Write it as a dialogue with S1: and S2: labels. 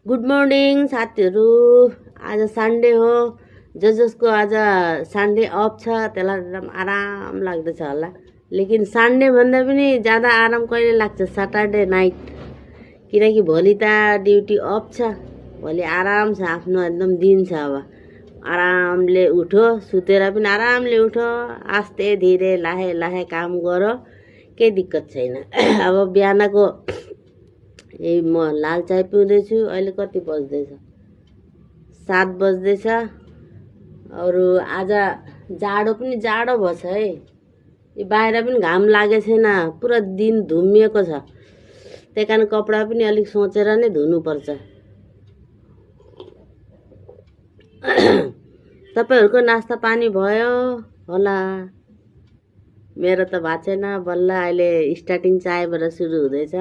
S1: Good morning साथीहरू। आज Sunday हो। जसको आज सन्डे अफ छ त्यसलाई एकदम आराम लाग्दैछ होला। लेकिन सन्डे भन्दा पनि ज्यादा आराम कहिले लाग्छ? Saturday night. किनकि भोलि त ड्युटी अफ छ, भोलि आराम छ, आफ्नो एकदम दिन छ। अब आरामले उठो, सुतेर पनि आरामले उठो, आस्ते धीरे लाहे लाहे काम गर, केही दिक्कत छैन। अब बिहानको यही म लाल चाय पिउँदैछु। अहिले कति बज्दैछ? 7 बज्दैछ। अरू आज जाडो पनि जाडो भएछ है। यो बाहिर पनि घाम लागेको छैन, पुरा दिन धुम्मिएको छ। त्यही कारण कपडा पनि अलिक सोचेर नै धुनुपर्छ। तपाईँहरूको नास्ता पानी भयो होला? मेरो त भएको छैन, बल्ल अहिले स्टार्टिङ चायबाट सुरु हुँदैछ।